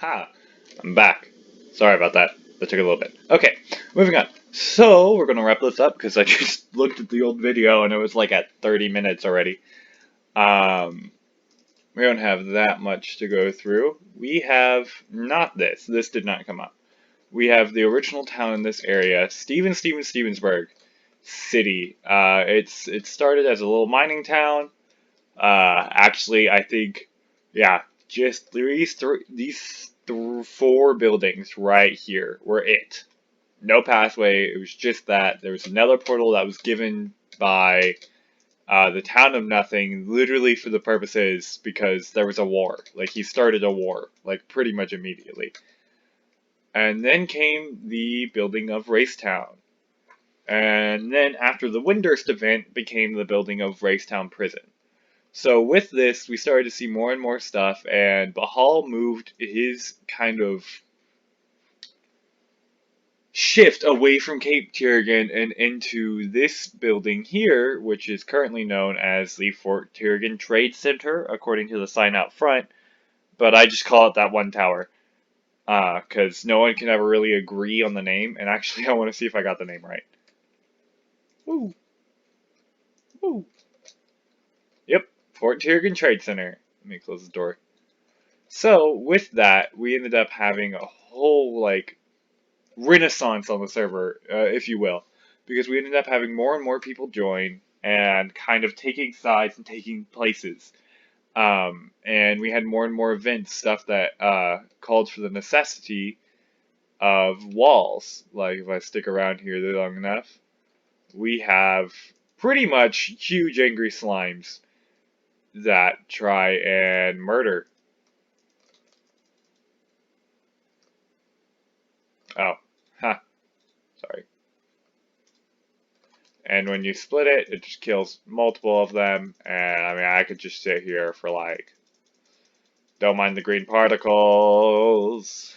Aha! I'm back. Sorry about that. That took a little bit. Okay, moving on. So, we're gonna wrap this up because I just looked at the old video and it was like at 30 minutes already. Um, we don't have that much to go through. We have not this. This did not come up. We have the original town in this area, Stevensburg City. It started as a little mining town. Actually, I think, yeah, just four buildings right here were it. No pathway. It was just that. There was another portal that was given by the town of nothing, literally for the purposes because there was a war. Like he started a war, like pretty much immediately. And then came the building of Racetown. And then after the Windurst event became the building of Racetown Prison. So with this, we started to see more and more stuff, and Bahal moved his kind of shift away from Cape Tiergan and into this building here, which is currently known as the Fort Tiergan Trade Center, according to the sign out front. But I just call it that one tower, because no one can ever really agree on the name. And actually, I want to see if I got the name right. Woo! Woo! Yep, Fort Tiergan Trade Center. Let me close the door. So, with that, we ended up having a whole, like, renaissance on the server, if you will. Because we ended up having more and more people join and kind of taking sides and taking places. And we had more and more events, stuff that called for the necessity of walls. Like, if I stick around here long enough, we have pretty much huge angry slimes that try and murder. Oh, huh, sorry. And when you split it, it just kills multiple of them. And I mean, I could just sit here for like, don't mind the green particles.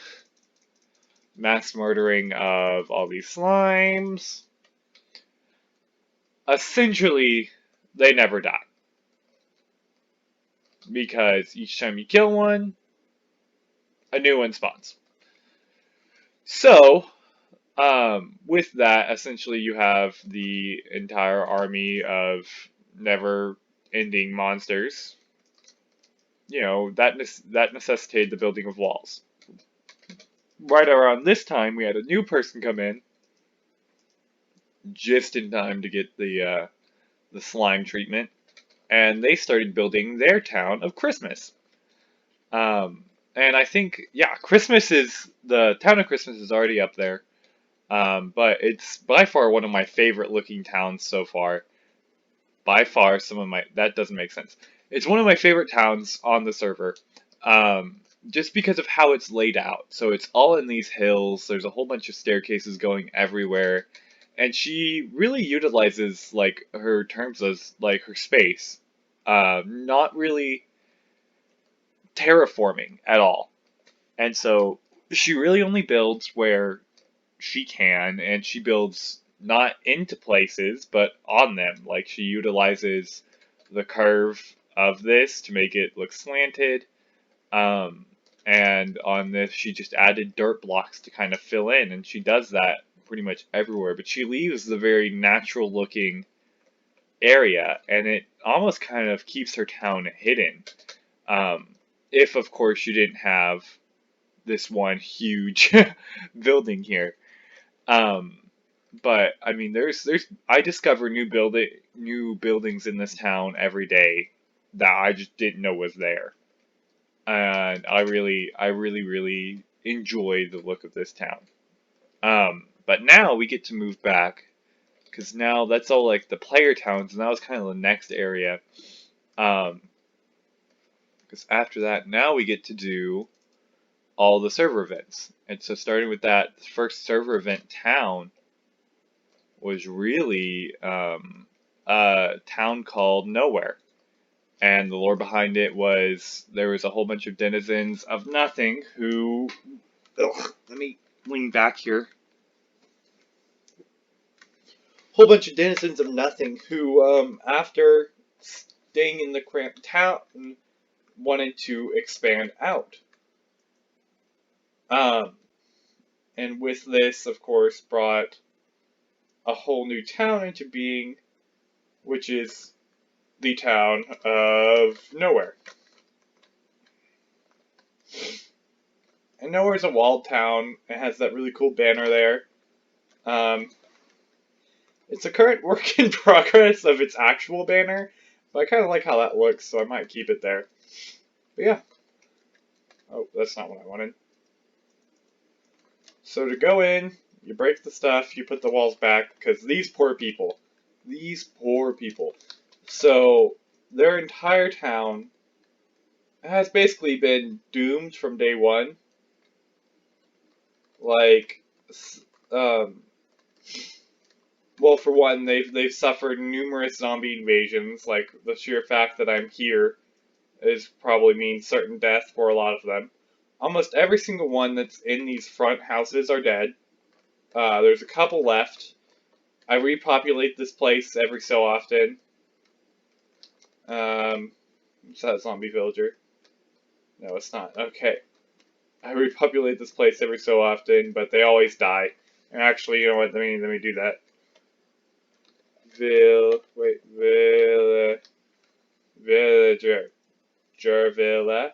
Mass murdering of all these slimes. Essentially, they never die. Because each time you kill one, a new one spawns. So, with that, essentially you have the entire army of never-ending monsters. You know, that necessitated the building of walls. Right around this time, we had a new person come in, just in time to get the slime treatment, and they started building their town of Christmas. And I think, yeah, the town of Christmas is already up there. But it's by far one of my favorite looking towns so far. By far, that doesn't make sense. It's one of my favorite towns on the server, just because of how it's laid out. So it's all in these hills. There's a whole bunch of staircases going everywhere, and she really utilizes like her terms as like her space, not really terraforming at all. And so she really only builds where she can, and she builds not into places, but on them. Like she utilizes the curve of this to make it look slanted. Um, and on this, she just added dirt blocks to kind of fill in, and she does that pretty much everywhere. But she leaves the very natural looking area, and it almost kind of keeps her town hidden. Um, if, of course, you didn't have this one huge building here. Um, but I mean, I discover new buildings in this town every day that I just didn't know was there, and I really enjoy the look of this town. But now we get to move back because now that's all like the player towns, and that was kind of the next area. Um, because after that, now we get to do all the server events, and so starting with that first server event town was really a town called Nowhere. And the lore behind it was there was a whole bunch of denizens of nothing who. Ugh, let me lean back here. Whole bunch of denizens of nothing who, after staying in the cramped town, wanted to expand out. Um, and with this, of course, brought a whole new town into being, which is the town of Nowhere. And Nowhere's a walled town. It has that really cool banner there. Um, it's a current work in progress of its actual banner, but I kind of like how that looks, so I might keep it there. But yeah. Oh, that's not what I wanted. So to go in, you break the stuff, you put the walls back, because these poor people. So their entire town has basically been doomed from day one. Like, um, well, for one, they've suffered numerous zombie invasions. Like the sheer fact that I'm here is probably means certain death for a lot of them. Almost every single one that's in these front houses are dead. There's a couple left. I repopulate this place every so often. Is that zombie villager? No, it's not. Okay. I repopulate this place every so often, but they always die. And actually, you know what? Let me do that. Villager. Villa.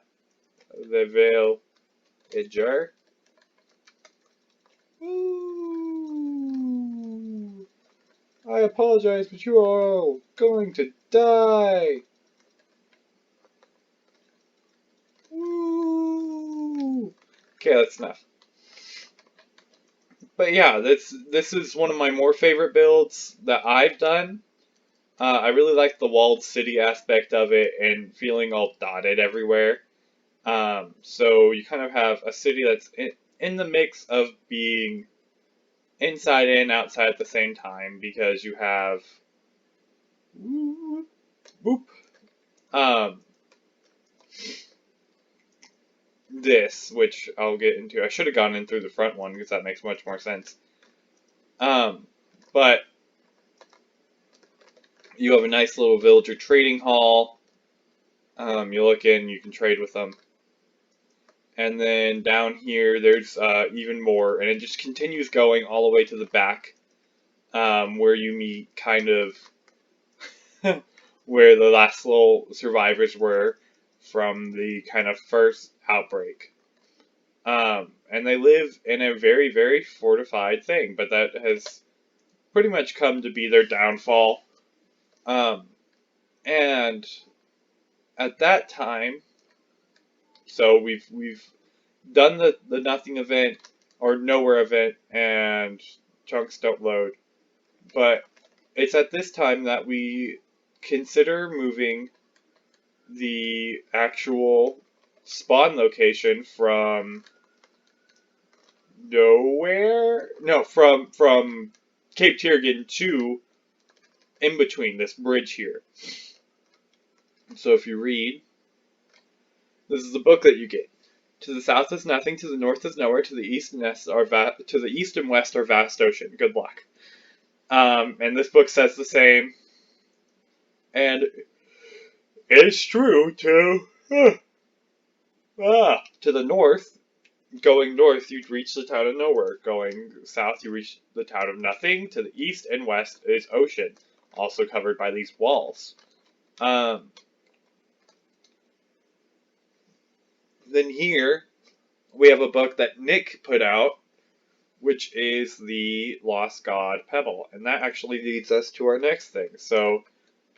The villager. Ooh. I apologize, but you are all going to die. Ooh. Okay, that's enough. But yeah, this is one of my more favorite builds that I've done. I really like the walled city aspect of it and feeling all dotted everywhere. So you kind of have a city that's in the mix of being inside and outside at the same time because you have whoop, um, this, which I'll get into. I should have gone in through the front one because that makes much more sense. But you have a nice little villager trading hall. You look in, you can trade with them. And then down here, there's even more, and it just continues going all the way to the back, where you meet kind of where the last little survivors were from the kind of first outbreak. And they live in a very, very fortified thing, but that has pretty much come to be their downfall. And at that time, so we've done the nothing event or nowhere event, and chunks don't load. But it's at this time that we consider moving the actual spawn location from nowhere. No, from Cape Tiergan to in between this bridge here. So if you read, this is the book that you get. To the south is nothing, to the north is nowhere, to the east and west are vast ocean. Good luck. And this book says the same. And it's true to the north. Going north, you'd reach the town of nowhere. Going south, you reach the town of nothing. To the east and west is ocean, also covered by these walls. Then here we have a book that Nick put out, which is the Lost God Pebble, and that actually leads us to our next thing. So,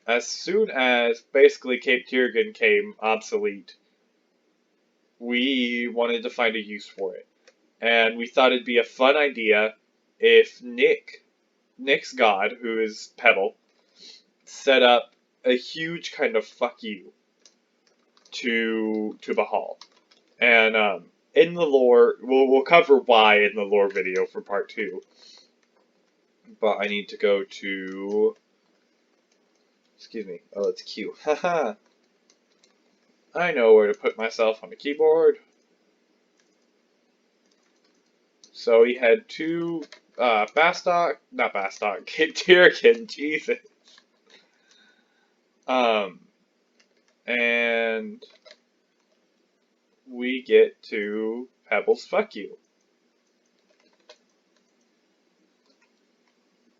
as soon as basically Cape Tiergan came obsolete, we wanted to find a use for it. And we thought it'd be a fun idea if Nick's god, who is Pebble, set up a huge kind of fuck you to Bahal. And in the lore, we'll cover why in the lore video for part 2. But I need to go to, excuse me, oh, it's Q. Haha. I know where to put myself on the keyboard. So he had 2 not Bastock, Cape Tiergan, Jesus. And we get to Pebbles Fuck You,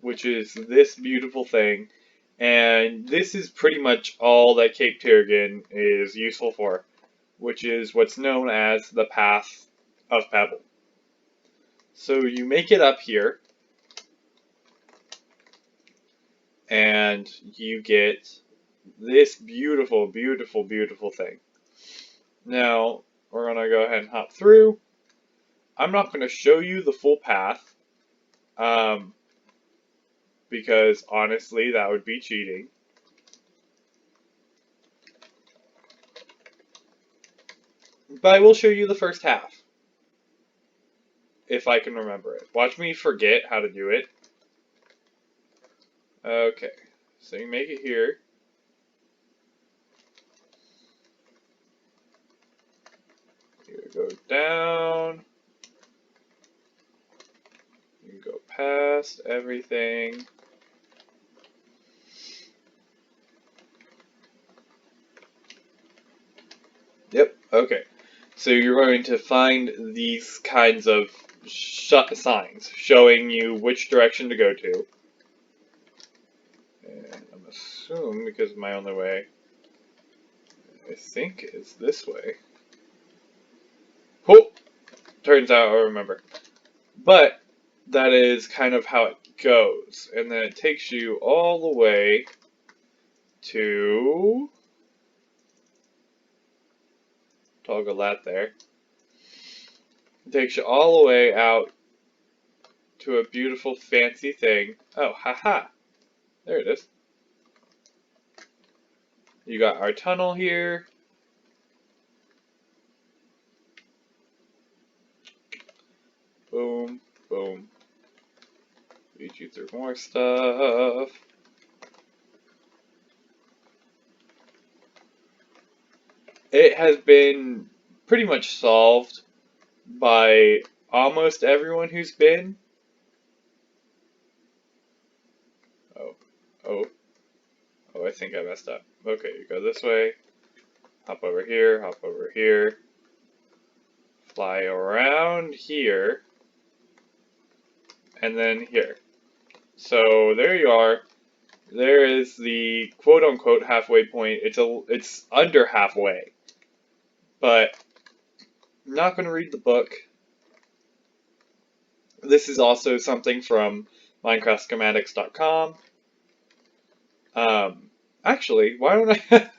which is this beautiful thing. And this is pretty much all that Cape Tirgan is useful for, which is what's known as the Path of Pebble. So you make it up here, and you get this beautiful, beautiful, beautiful thing. Now, we're going to go ahead and hop through. I'm not going to show you the full path, because honestly, that would be cheating. But I will show you the first half, if I can remember it. Watch me forget how to do it. Okay, so you make it here. You go down. You go past everything. Yep, okay. So you're going to find these kinds of signs showing you which direction to go to. And I'm assuming, because my only way, I think, is this way. Oh! Turns out I remember. But that is kind of how it goes. And then it takes you all the way to... Toggle that there. It takes you all the way out to a beautiful fancy thing. Oh, haha. There it is. You got our tunnel here. Boom, boom. Lead you through more stuff. It has been pretty much solved by almost everyone who's been. Oh, oh, oh, I think I messed up. Okay, you go this way. Hop over here, fly around here, and then here. So there you are. There is the quote-unquote halfway point. It's under halfway, but I'm not going to read the book. This is also something from MinecraftSchematics.com. Actually, why don't I?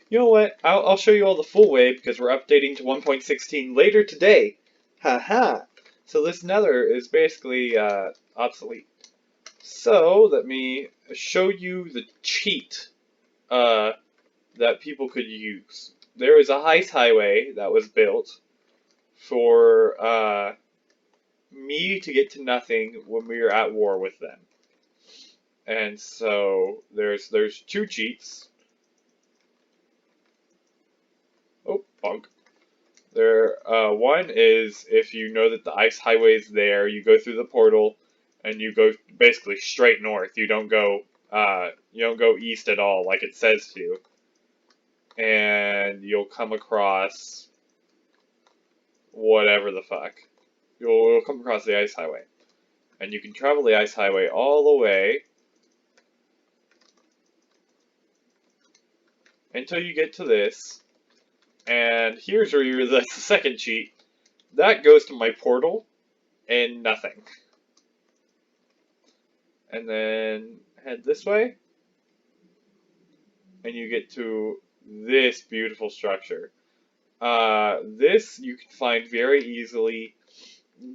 You know what? I'll show you all the full way because we're updating to 1.16 later today. Haha. So this nether is basically obsolete. So let me show you the cheat that people could use. There is a heist highway that was built for me to get to nothing when we were at war with them. And so there's two cheats. Oh, bonk. One is if you know that the ice highway is there, you go through the portal, and you go basically straight north. You don't go east at all like it says to, and you'll come across whatever the fuck. You'll come across the ice highway, and you can travel the ice highway all the way until you get to this. And here's where that's the second cheat. That goes to my portal and nothing. And then head this way, and you get to this beautiful structure. This you can find very easily.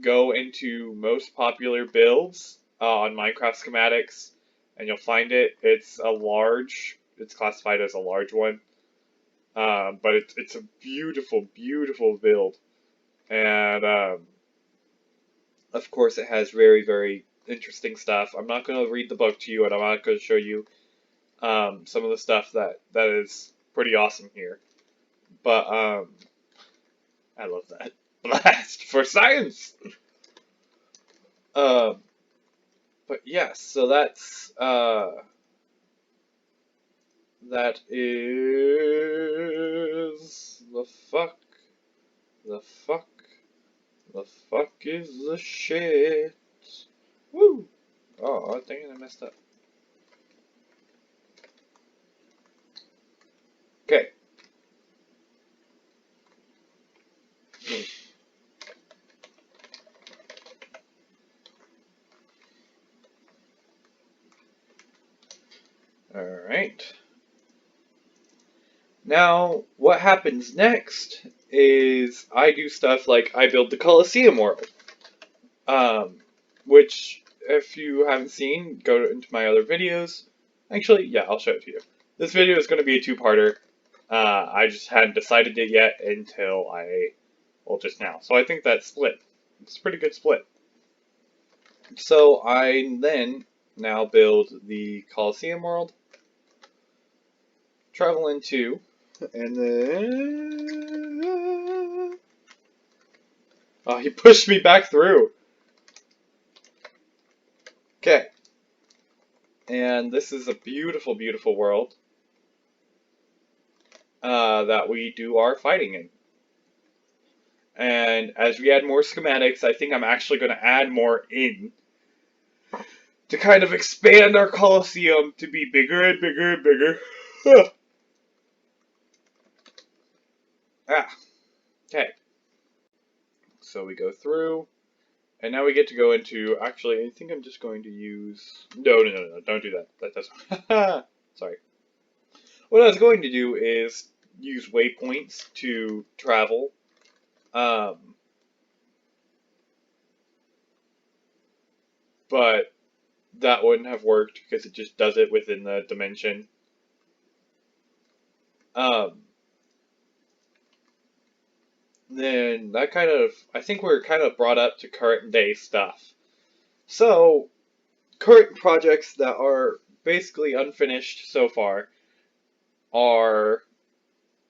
Go into most popular builds on Minecraft schematics, and you'll find it. It's classified as a large one, but it's a beautiful, beautiful build, and of course it has very, very interesting stuff. I'm not going to read the book to you, and I'm not going to show you some of the stuff that is pretty awesome here. But I love that. Blast for science! But yes, so that is the fuck The fuck is the shit? Woo! Oh, dang it, I messed up. Okay. Alright. Now, what happens next is I do stuff like I build the Colosseum world. Um, which, if you haven't seen, go into my other videos. Actually, yeah, I'll show it to you. This video is going to be a two-parter. I just hadn't decided it yet until well, just now. So I think that's split. It's a pretty good split. So I then now build the Colosseum world, travel into, and then... Oh, he pushed me back through. Okay. And this is a beautiful, beautiful world that we do our fighting in. And as we add more schematics, I think I'm actually going to add more in to kind of expand our Colosseum to be bigger and bigger and bigger. Okay. So we go through, and now we get to go into, actually, I think I'm just going to use, no, don't do that. That doesn't, sorry. What I was going to do is use waypoints to travel. But that wouldn't have worked because it just does it within the dimension. Then that kind of, I think we're kind of brought up to current day stuff. So, current projects that are basically unfinished so far are,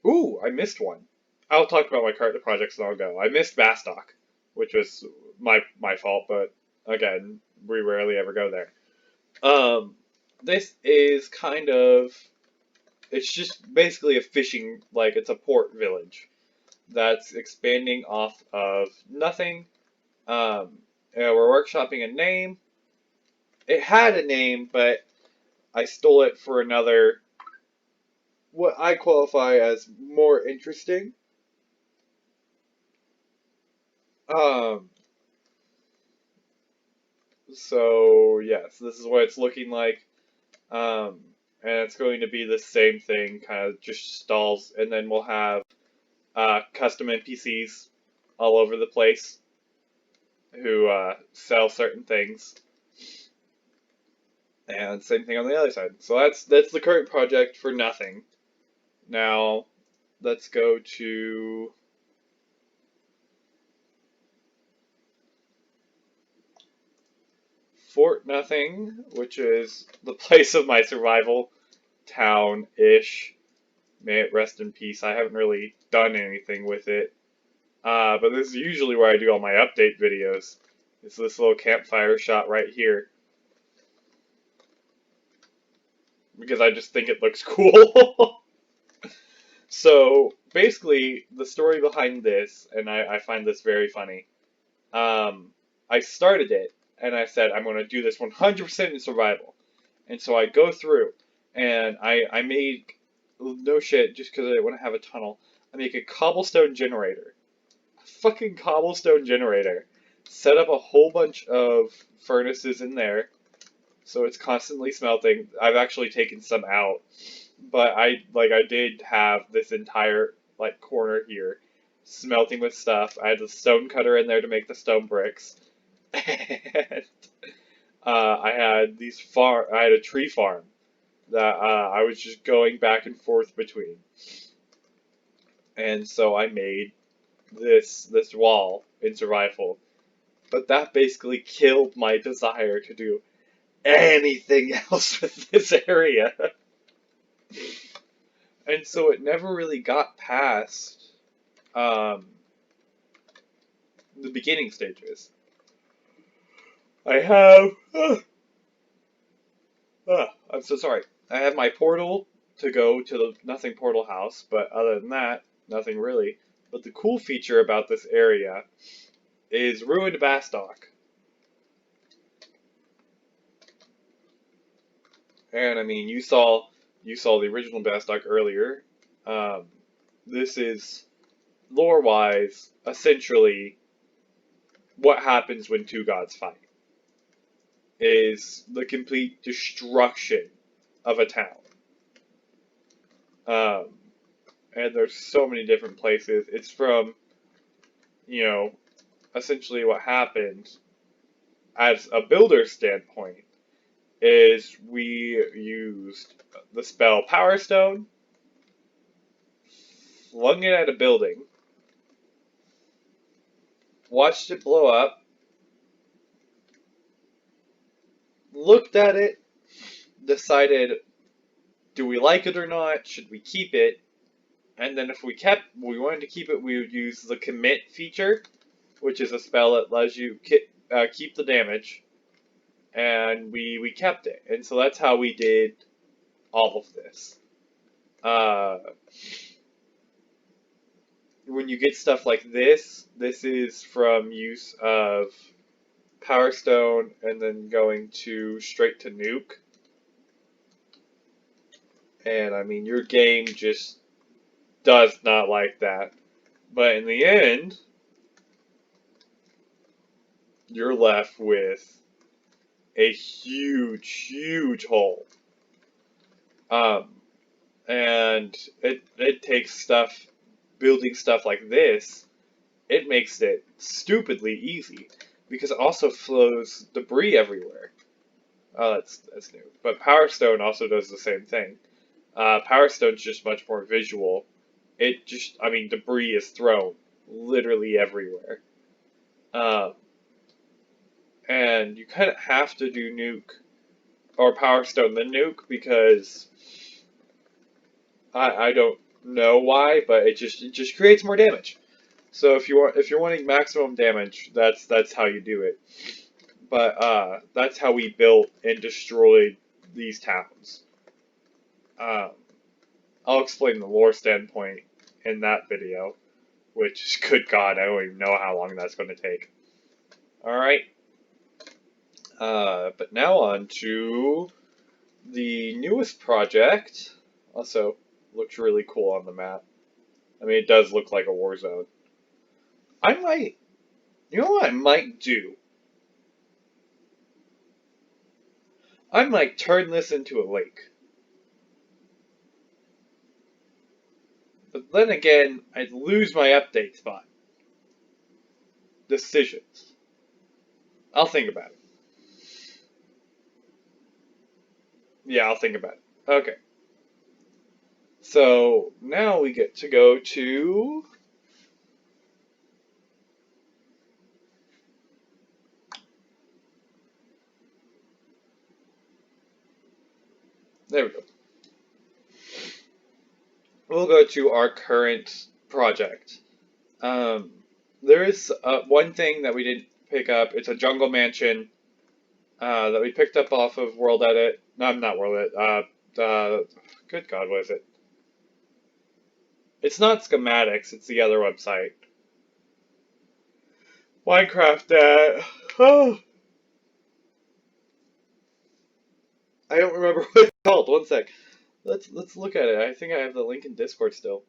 ooh, I missed one. I'll talk about my current projects and I'll go. I missed Bastock, which was my fault, but again, we rarely ever go there. This is kind of, it's just basically a fishing, like it's a port village that's expanding off of nothing. We're workshopping a name. It had a name, but I stole it for another, what I qualify as more interesting. So yes, this is what it's looking like. And it's going to be the same thing, kind of just stalls, and then we'll have custom NPCs all over the place who sell certain things. And same thing on the other side. So that's the current project for nothing. Now, let's go to Fort Nothing, which is the place of my survival town-ish. May it rest in peace. I haven't really done anything with it. But this is usually where I do all my update videos. It's this little campfire shot right here. Because I just think it looks cool. So, basically, the story behind this, and I find this very funny, I started it, and I said, I'm going to do this 100% in survival. And so I go through, and I made, no shit, just because I didn't want to have a tunnel, I make a cobblestone generator. A fucking cobblestone generator. Set up a whole bunch of furnaces in there, so it's constantly smelting. I've actually taken some out, but I did have this entire like corner here smelting with stuff. I had the stone cutter in there to make the stone bricks, and I had I had a tree farm that I was just going back and forth between, and so I made this wall in survival. But that basically killed my desire to do anything else with this area. And so it never really got past the beginning stages. I have... I'm so sorry. I have my portal to go to the Nothing Portal house, but other than that, nothing really. But the cool feature about this area is Ruined Bastock. And I mean, you saw the original Bastock earlier. Um, this is lore wise essentially what happens when two gods fight. Is the complete destruction of a town. Um, and there's so many different places. It's from, you know, essentially what happened as a builder standpoint is we used the spell Power Stone, flung it at a building, watched it blow up, looked at it, decided, do we like it or not? Should we keep it? And then if we wanted to keep it, we would use the commit feature, which is a spell that lets you keep the damage, and we kept it. And so that's how we did all of this. Uh, when you get stuff like this is from use of Power Stone and then going to straight to nuke. And I mean, your game just does not like that. But in the end, you're left with a huge, huge hole. Um, and it takes stuff, building stuff like this, it makes it stupidly easy because it also flows debris everywhere. Oh, that's new. But Power Stone also does the same thing. Power Stone's just much more visual. I mean, debris is thrown literally everywhere. Um, and you kind of have to do nuke or Power Stone then nuke because I don't know why, but it just creates more damage. So if you're wanting maximum damage, that's how you do it. But that's how we built and destroyed these towns. Um, I'll explain the lore standpoint in that video, which, good God, I don't even know how long that's going to take. Alright, but now on to the newest project. Also, looks really cool on the map. I mean, it does look like a war zone. You know what I might do? I might turn this into a lake. But then again, I'd lose my update spot. Decisions. I'll think about it. Yeah, I'll think about it. Okay. So now we get to go to there we go. We'll go to our current project. Um, there is one thing that we didn't pick up. It's a jungle mansion that we picked up off of World Edit. No, not World Edit. Good God, what is it? It's not schematics. It's the other website. Minecraft. Oh, I don't remember what it's called. One sec. Let's look at it. I think I have the link in Discord still.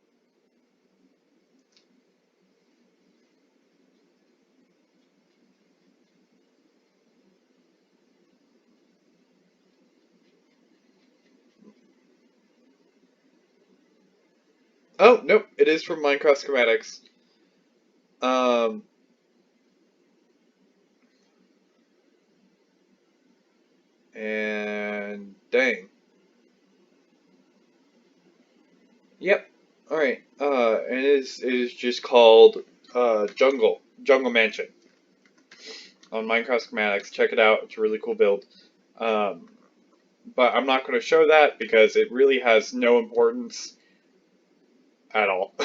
Oh, nope, it is from Minecraft Schematics. Um, and dang. Yep. Alright. And it is just called Jungle Mansion on Minecraft Schematics. Check it out. It's a really cool build. Um, but I'm not going to show that because it really has no importance at all.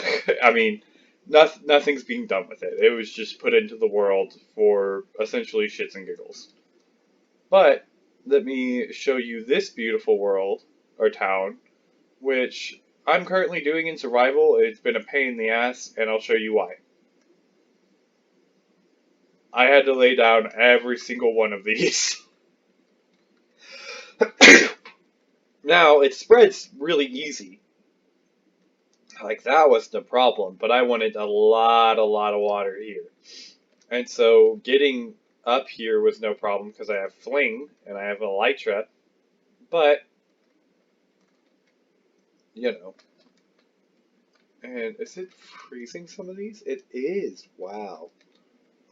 I mean, nothing's being done with it. It was just put into the world for essentially shits and giggles. But let me show you this beautiful world, or town, which I'm currently doing in survival. It's been a pain in the ass, and I'll show you why. I had to lay down every single one of these. Now, it spreads really easy. Like, that was the problem, but I wanted a lot of water here. And so, getting up here was no problem because I have Fling and I have Elytra, but, you know. And is it freezing some of these? It is, wow.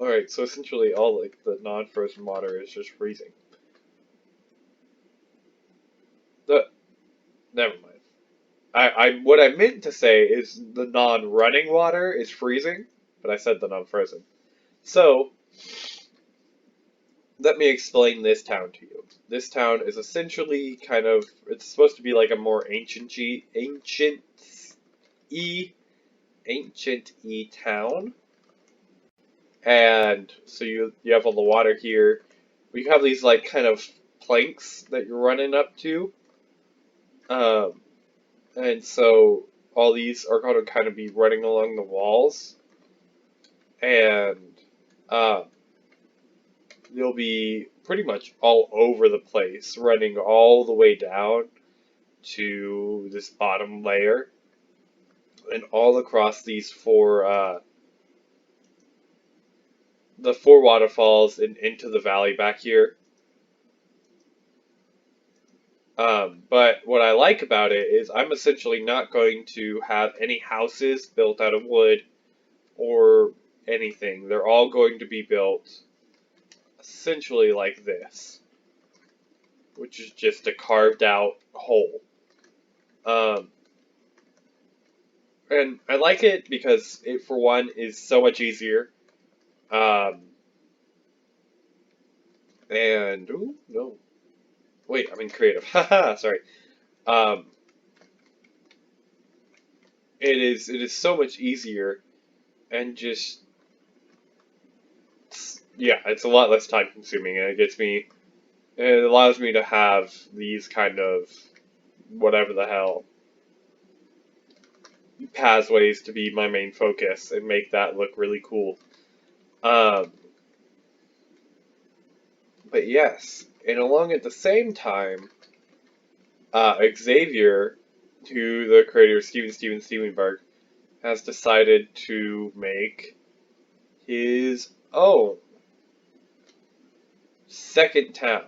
Alright, so essentially all, like, the non-frozen water is just freezing. Never mind. What I meant to say is the non-running water is freezing, but I said the non-frozen. So, let me explain this town to you. This town is essentially kind of, it's supposed to be like a more ancient-y town. And so you have all the water here. We have these like kind of planks that you're running up to. Um, and so all these are going to kind of be running along the walls. And uh, they'll be pretty much all over the place, running all the way down to this bottom layer, and all across these the four waterfalls and into the valley back here. But what I like about it is I'm essentially not going to have any houses built out of wood or anything. They're all going to be built essentially like this, which is just a carved out hole. Um, and I like it because it, for one, is so much easier. Um, and, ooh, no. Wait, I'm in creative. Haha, sorry. Um, it is so much easier and just, yeah, it's a lot less time consuming and it allows me to have these kind of, whatever the hell, pathways to be my main focus and make that look really cool. Um, but yes, and along at the same time, Xavier, who the creator of Steven Stevenberg, has decided to make his own second town,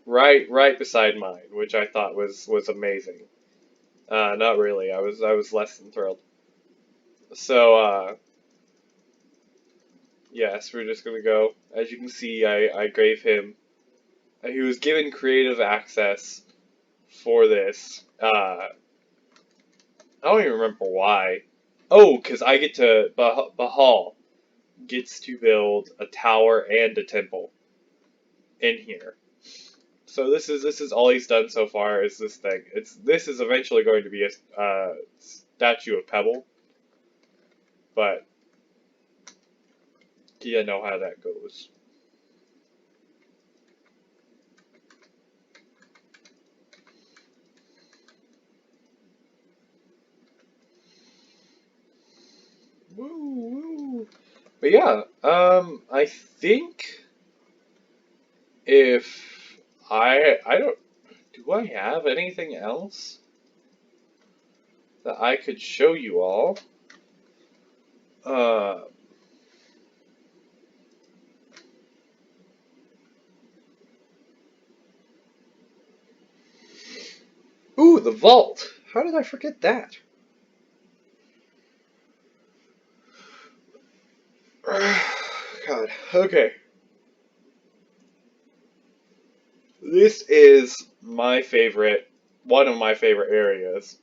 right beside mine, which I thought was amazing. Not really. I was less than thrilled. So yes, we're just gonna go. As you can see, I gave him. He was given creative access for this. I don't even remember why. Oh, because I get to Bahal gets to build a tower and a temple in here. So this is all he's done so far is this thing. This is eventually going to be a statue of Pebble, but you know how that goes. Woo woo. But yeah, I think if I don't do I have anything else that I could show you all? Uh, ooh, the vault. How did I forget that? God. Okay. This is my favorite, one of my favorite areas,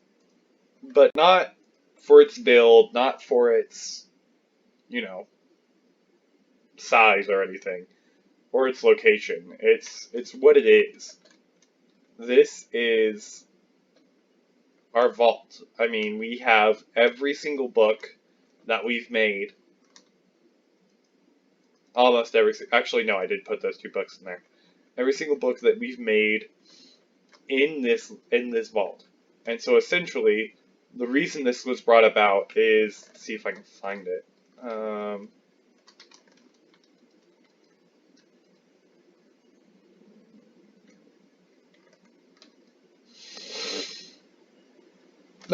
but not for its build, not for its, you know, size or anything, or its location. It's what it is. This is our vault. I mean, we have every single book that we've made. Almost every, actually no, I did put those two books in there. Every single book that we've made in this vault. And so essentially, the reason this was brought about is, let's see if I can find it.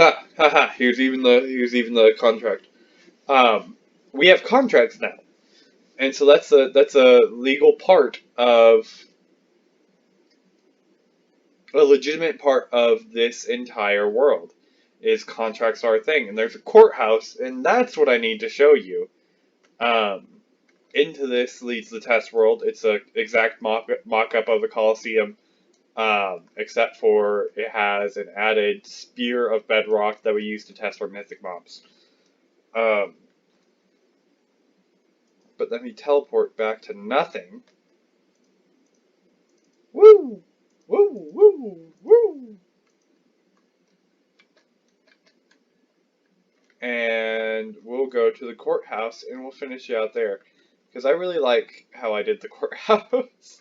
Ah, haha. Here's even the contract. Um, we have contracts now, and so that's a legal part of a legitimate part of this entire world. Is contracts are a thing, and there's a courthouse, and that's what I need to show you. Um, into this leads the test world. It's a exact mock-up of the Colosseum, except for it has an added spear of bedrock that we use to test our mythic mobs. Um, but then we teleport back to nothing. Woo! Woo! Woo! Woo! And we'll go to the courthouse and we'll finish it out there. Because I really like how I did the courthouse.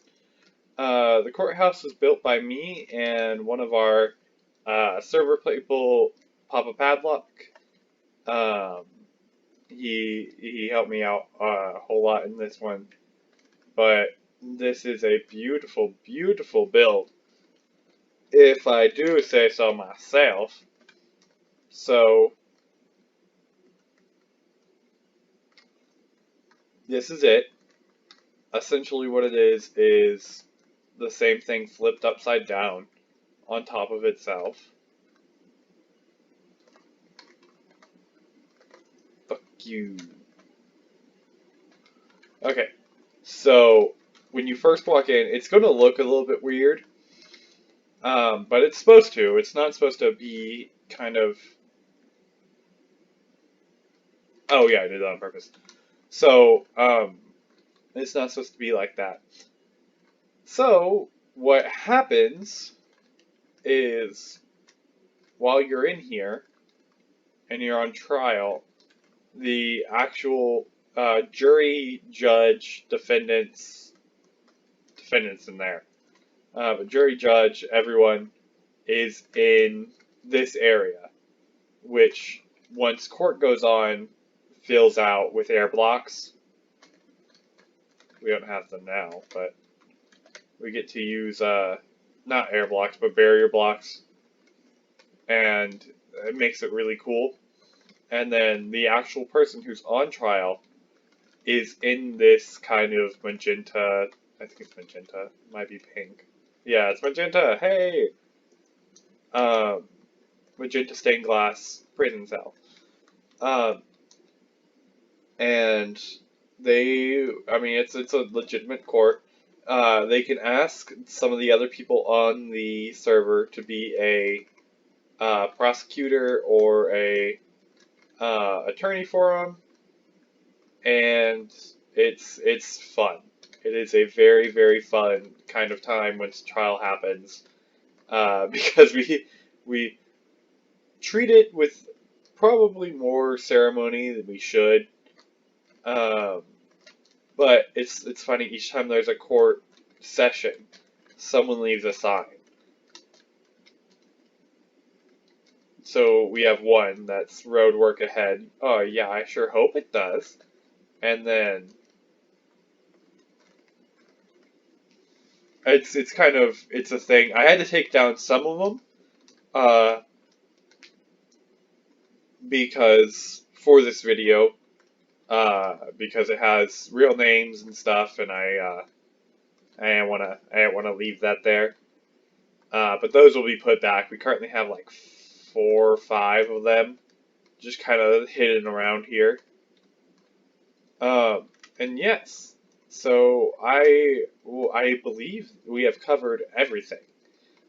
The courthouse was built by me and one of our server people, Papa Padlock. Um, he helped me out a whole lot in this one, but this is a beautiful, beautiful build, if I do say so myself. So this is it. Essentially, what it is the same thing flipped upside down on top of itself. Fuck you. Okay, so when you first walk in, it's going to look a little bit weird, but it's supposed to. It's not supposed to be kind of. Oh yeah, I did that on purpose. So it's not supposed to be like that. So what happens is while you're in here and you're on trial, the actual jury, judge, defendants in there. But jury, judge, everyone is in this area, which once court goes on, fills out with air blocks. We don't have them now, but we get to use not air blocks, but barrier blocks, and it makes it really cool. And then the actual person who's on trial is in this kind of magenta. I think it's magenta. It might be pink. Yeah, it's magenta. Hey, um, magenta stained glass prison cell. Um, and I mean, it's a legitimate court. They can ask some of the other people on the server to be a prosecutor or a attorney for them, and it's fun. It is a very very fun kind of time when trial happens, because we treat it with probably more ceremony than we should. Um, but it's funny each time there's a court session, someone leaves a sign. So we have one that's road work ahead. Oh yeah, I sure hope it does. And then it's kind of it's a thing. I had to take down some of them, uh, because for this video, because it has real names and stuff, and I didn't wanna leave that there. But those will be put back. We currently have like 4 or 5 of them, just kind of hidden around here. And yes, so I believe we have covered everything.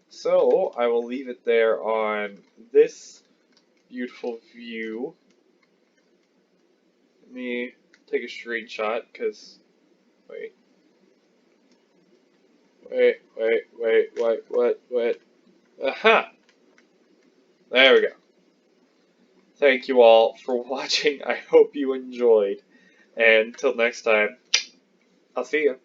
So I will leave it there on this beautiful view. Let me take a screenshot, because wait, what? Aha! There we go. Thank you all for watching. I hope you enjoyed. And until next time, I'll see you.